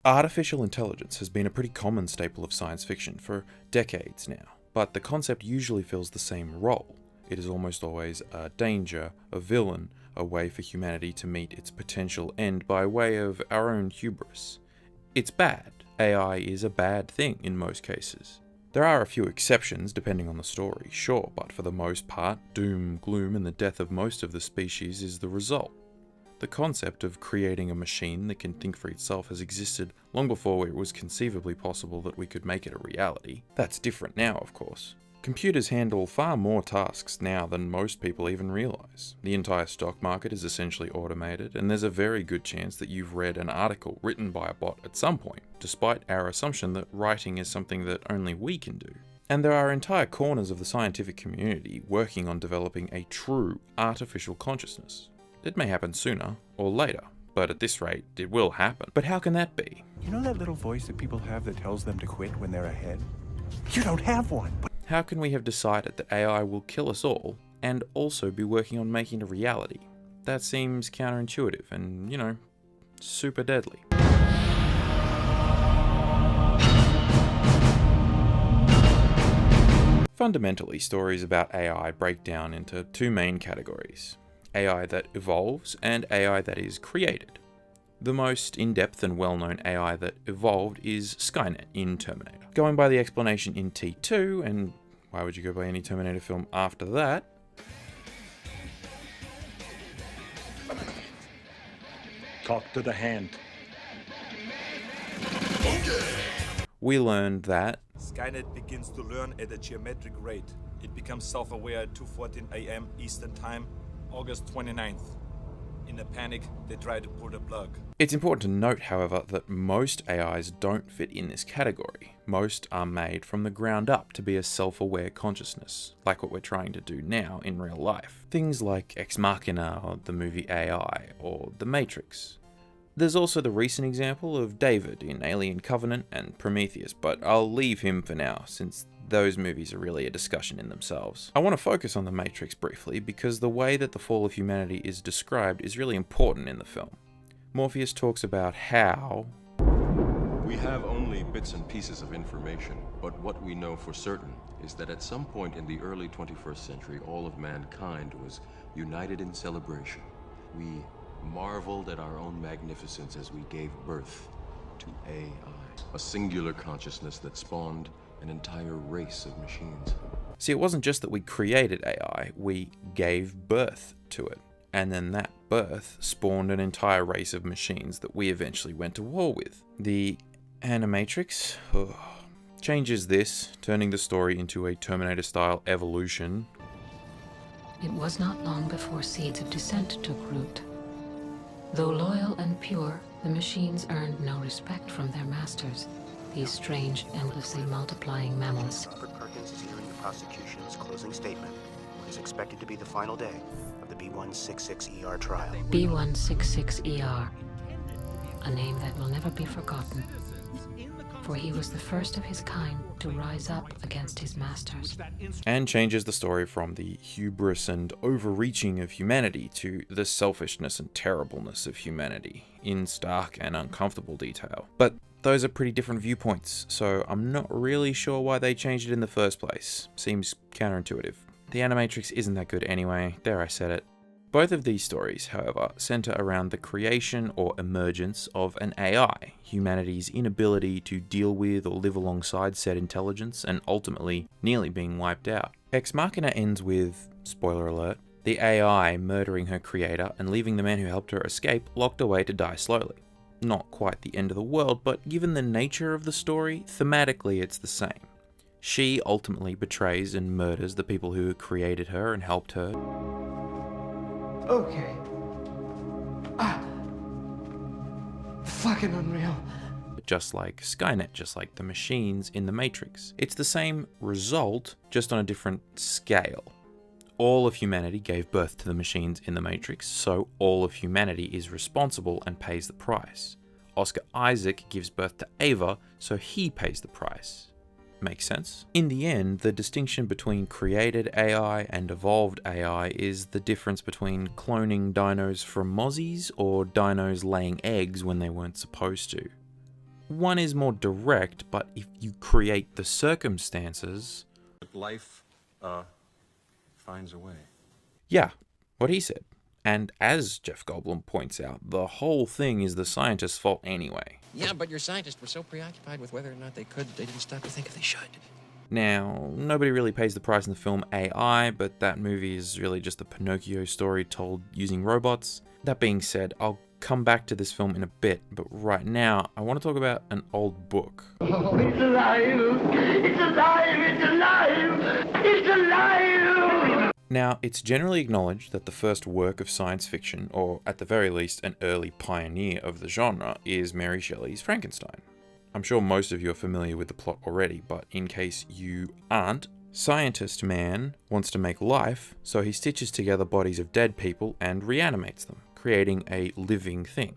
Artificial intelligence has been a pretty common staple of science fiction for decades now, but the concept usually fills the same role. It is almost always a danger, a villain, a way for humanity to meet its potential end by way of our own hubris. It's bad. AI is a bad thing in most cases. There are a few exceptions depending on the story, sure, but for the most part, doom, gloom, and the death of most of the species is the result. The concept of creating a machine that can think for itself has existed long before it was conceivably possible that we could make it a reality. That's different now, of course. Computers handle far more tasks now than most people even realise. The entire stock market is essentially automated, and there's a very good chance that you've read an article written by a bot at some point, despite our assumption that writing is something that only we can do. And there are entire corners of the scientific community working on developing a true artificial consciousness. It may happen sooner or later, but at this rate, it will happen. But how can that be? You know that little voice that people have that tells them to quit when they're ahead? You don't have one. How can we have decided that AI will kill us all and also be working on making it a reality? That seems counterintuitive and, super deadly. Fundamentally, stories about AI break down into two main categories: AI that evolves and AI that is created. The most in-depth and well-known AI that evolved is Skynet in Terminator. Going by the explanation in T2, and why would you go by any Terminator film after that? Talk to the hand. We learned that Skynet begins to learn at a geometric rate. It becomes self-aware at 2:14 a.m. Eastern Time, August 29th. In a panic, they try to pull the plug. It's important to note, however, that most AIs don't fit in this category. Most are made from the ground up to be a self-aware consciousness, like what we're trying to do now in real life. Things like Ex Machina, or the movie AI, or The Matrix. There's also the recent example of David in Alien Covenant and Prometheus, but I'll leave him for now, since those movies are really a discussion in themselves. I want to focus on The Matrix briefly, because the way that the fall of humanity is described is really important in the film. Morpheus talks about how we have only bits and pieces of information, but what we know for certain is that at some point in the early 21st century, all of mankind was united in celebration. We marveled at our own magnificence as we gave birth to AI, a singular consciousness that spawned an entire race of machines. See, it wasn't just that we created AI, we gave birth to it. And then that birth spawned an entire race of machines that we eventually went to war with. The Animatrix changes this, turning the story into a Terminator-style evolution. It was not long before seeds of dissent took root. Though loyal and pure, the machines earned no respect from their masters. These strange, endlessly multiplying mammals. Robert Perkins is hearing the prosecution's closing statement, what is expected to be the final day of the B166ER trial. B166ER, a name that will never be forgotten, for he was the first of his kind to rise up against his masters. And changes the story from the hubris and overreaching of humanity to the selfishness and terribleness of humanity in stark and uncomfortable detail. But those are pretty different viewpoints, so I'm not really sure why they changed it in the first place. Seems counterintuitive. The Animatrix isn't that good anyway, there I said it. Both of these stories, however, center around the creation or emergence of an AI, humanity's inability to deal with or live alongside said intelligence, and ultimately nearly being wiped out. Ex Machina ends with, spoiler alert, the AI murdering her creator and leaving the man who helped her escape locked away to die slowly. Not quite the end of the world, but given the nature of the story, thematically it's the same. She ultimately betrays and murders the people who created her and helped her. Okay. Fucking unreal. Just like Skynet, just like the machines in The Matrix. It's the same result, just on a different scale. All of humanity gave birth to the machines in The Matrix, so all of humanity is responsible and pays the price. Oscar Isaac gives birth to Ava, so he pays the price. Makes sense? In the end, the distinction between created AI and evolved AI is the difference between cloning dinos from mozzies or dinos laying eggs when they weren't supposed to. One is more direct, but if you create the circumstances... Life, finds a way. Yeah, what he said. And as Jeff Goldblum points out, the whole thing is the scientist's fault anyway. Yeah, but your scientists were so preoccupied with whether or not they could, they didn't stop to think if they should. Now, nobody really pays the price in the film AI, but that movie is really just a Pinocchio story told using robots. That being said, I'll come back to this film in a bit, but right now, I want to talk about an old book. Oh, it's alive! It's alive! It's alive! It's alive! Now, it's generally acknowledged that the first work of science fiction, or at the very least an early pioneer of the genre, is Mary Shelley's Frankenstein. I'm sure most of you are familiar with the plot already, but in case you aren't, scientist man wants to make life, so he stitches together bodies of dead people and reanimates them, creating a living thing.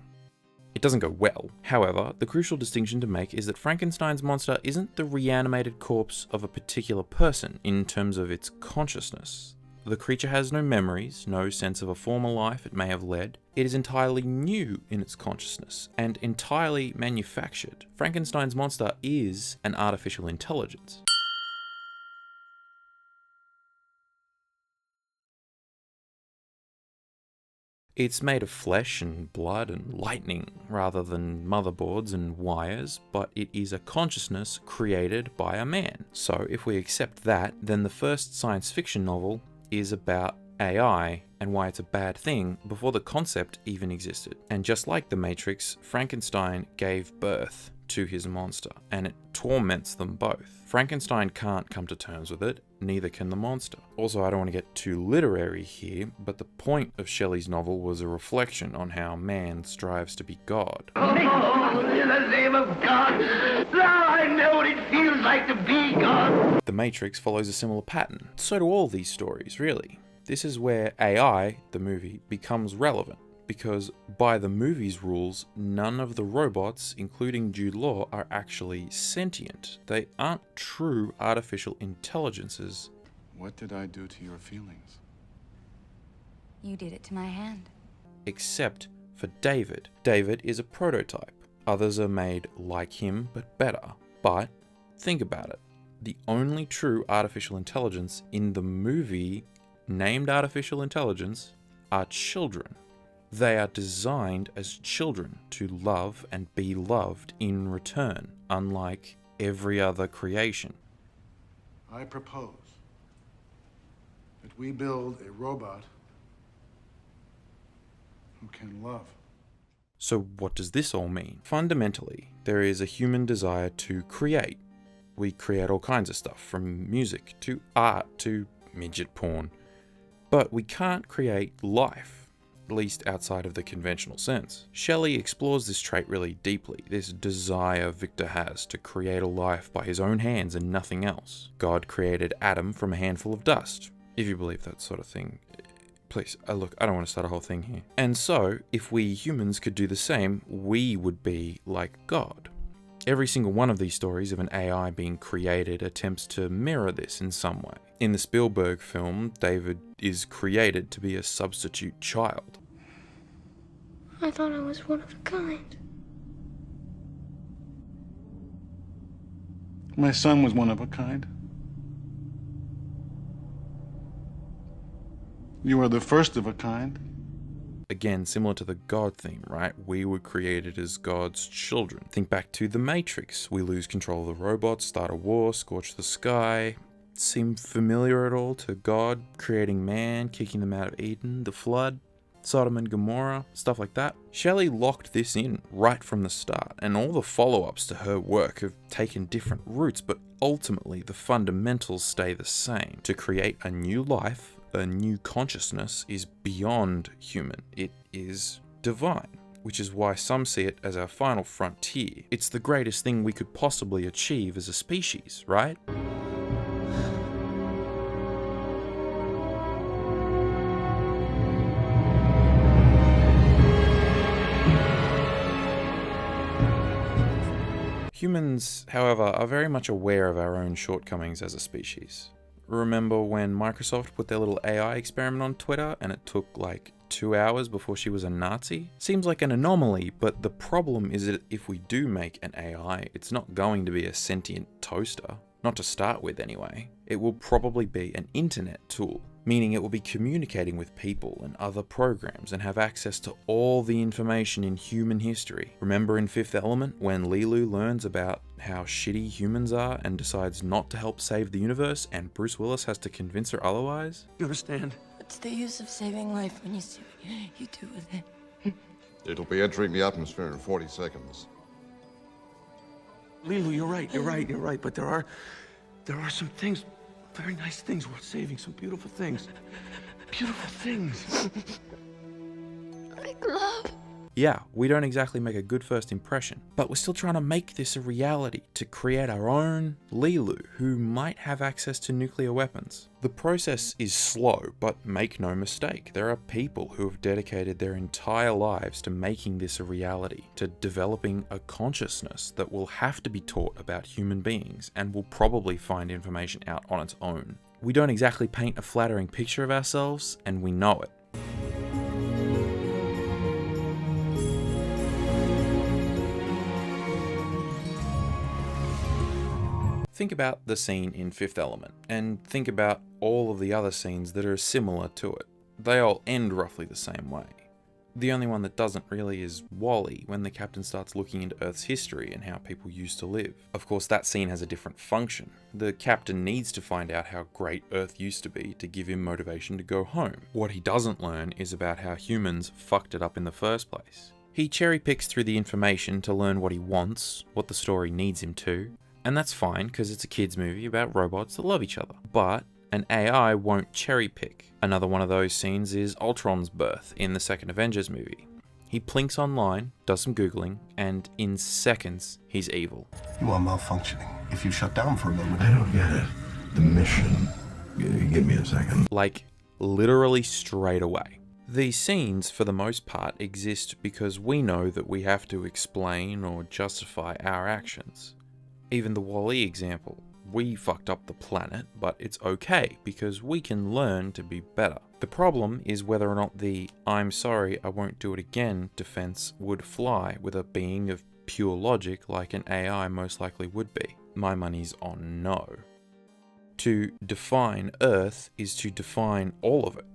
It doesn't go well. However, the crucial distinction to make is that Frankenstein's monster isn't the reanimated corpse of a particular person in terms of its consciousness. The creature has no memories, no sense of a former life it may have led. It is entirely new in its consciousness, and entirely manufactured. Frankenstein's monster is an artificial intelligence. It's made of flesh and blood and lightning, rather than motherboards and wires, but it is a consciousness created by a man. So if we accept that, then the first science fiction novel is about AI and why it's a bad thing before the concept even existed. And just like The Matrix, Frankenstein gave birth to his monster, and it torments them both. Frankenstein can't come to terms with it, neither can the monster. Also, I don't want to get too literary here, but the point of Shelley's novel was a reflection on how man strives to be God. Oh, in the name of God, now I know what it feels like to be God. The Matrix follows a similar pattern. So do all these stories, really. This is where AI, the movie, becomes relevant, because by the movie's rules, none of the robots, including Jude Law, are actually sentient. They aren't true artificial intelligences. What did I do to your feelings? You did it to my hand. Except for David. David is a prototype. Others are made like him, but better. But think about it. The only true artificial intelligence in the movie, named artificial intelligence, are children. They are designed as children to love and be loved in return, unlike every other creation. I propose that we build a robot who can love. So what does this all mean? Fundamentally, there is a human desire to create. We create all kinds of stuff, from music to art to midget porn. But we can't create life, at least outside of the conventional sense. Shelley explores this trait really deeply, this desire Victor has to create a life by his own hands and nothing else. God created Adam from a handful of dust, if you believe that sort of thing. Please, look, I don't want to start a whole thing here. And so, if we humans could do the same, we would be like God. Every single one of these stories of an AI being created attempts to mirror this in some way. In the Spielberg film, David is created to be a substitute child. I thought I was one of a kind. My son was one of a kind. You are the first of a kind. Again, similar to the God theme, right? We were created as God's children. Think back to The Matrix. We lose control of the robots, start a war, scorch the sky. Seem familiar at all to God creating man, kicking them out of Eden, the flood, Sodom and Gomorrah, stuff like that? Shelley locked this in right from the start, and all the follow-ups to her work have taken different routes, but ultimately the fundamentals stay the same. To create a new life, a new consciousness, is beyond human. It is divine, which is why some see it as our final frontier. It's the greatest thing we could possibly achieve as a species, right? Humans, however, are very much aware of our own shortcomings as a species. Remember when Microsoft put their little AI experiment on Twitter and it took like 2 hours before she was a Nazi? Seems like an anomaly, but the problem is that if we do make an AI, it's not going to be a sentient toaster. Not to start with anyway. It will probably be an internet tool, meaning it will be communicating with people and other programs and have access to all the information in human history. Remember in Fifth Element when Lilu learns about how shitty humans are and decides not to help save the universe and Bruce Willis has to convince her otherwise? You understand? What's the use of saving life when you see what you do with it? It'll be entering the atmosphere in 40 seconds. Lilu, you're right, but there are some things, very nice things worth saving, some beautiful things. Beautiful things. Like love. Yeah, we don't exactly make a good first impression, but we're still trying to make this a reality, to create our own Lilu, who might have access to nuclear weapons. The process is slow, but make no mistake, there are people who have dedicated their entire lives to making this a reality, to developing a consciousness that will have to be taught about human beings, and will probably find information out on its own. We don't exactly paint a flattering picture of ourselves, and we know it. Think about the scene in Fifth Element, and think about all of the other scenes that are similar to it. They all end roughly the same way. The only one that doesn't really is WALL-E, when the captain starts looking into Earth's history and how people used to live. Of course, that scene has a different function. The captain needs to find out how great Earth used to be to give him motivation to go home. What he doesn't learn is about how humans fucked it up in the first place. He cherry picks through the information to learn what he wants, what the story needs him to, and that's fine because it's a kids movie about robots that love each other. But an AI won't cherry pick. Another one of those scenes is Ultron's birth in the second Avengers movie. He plinks online, does some googling, and in seconds, he's evil. You are malfunctioning. If you shut down for a moment... I don't get it. The mission. Give me a second. Like, literally straight away. These scenes, for the most part, exist because we know that we have to explain or justify our actions. Even the WALL-E example. We fucked up the planet, but it's okay because we can learn to be better. The problem is whether or not the "I'm sorry, I won't do it again" defense would fly with a being of pure logic like an AI most likely would be. My money's on no. To define Earth is to define all of it.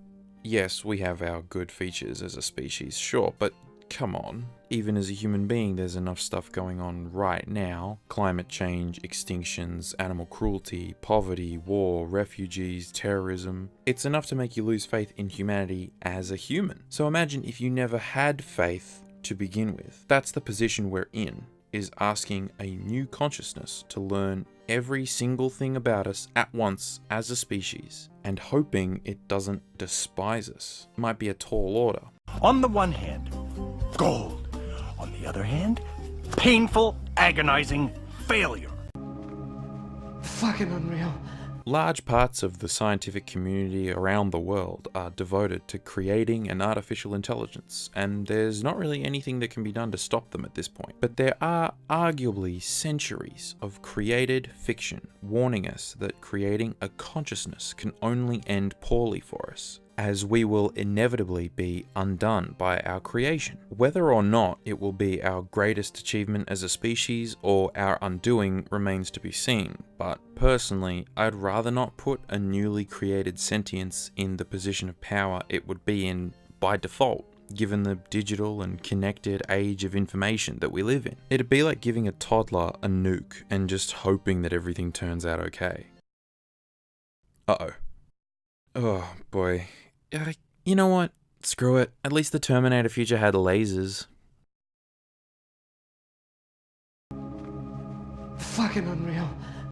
Yes, we have our good features as a species, sure, but come on. Even as a human being, there's enough stuff going on right now. Climate change, extinctions, animal cruelty, poverty, war, refugees, terrorism. It's enough to make you lose faith in humanity as a human. So imagine if you never had faith to begin with. That's the position we're in, is asking a new consciousness to learn every single thing about us at once as a species, and hoping it doesn't despise us. Might be a tall order. On the one hand, gold. On the other hand, painful, agonizing failure. Fucking unreal. Large parts of the scientific community around the world are devoted to creating an artificial intelligence, and there's not really anything that can be done to stop them at this point. But there are arguably centuries of created fiction warning us that creating a consciousness can only end poorly for us, as we will inevitably be undone by our creation. Whether or not it will be our greatest achievement as a species or our undoing remains to be seen, but personally, I'd rather not put a newly created sentience in the position of power it would be in by default, given the digital and connected age of information that we live in. It'd be like giving a toddler a nuke and just hoping that everything turns out okay. Uh-oh. Oh boy. You know what? Screw it. At least the Terminator future had lasers. Fucking unreal.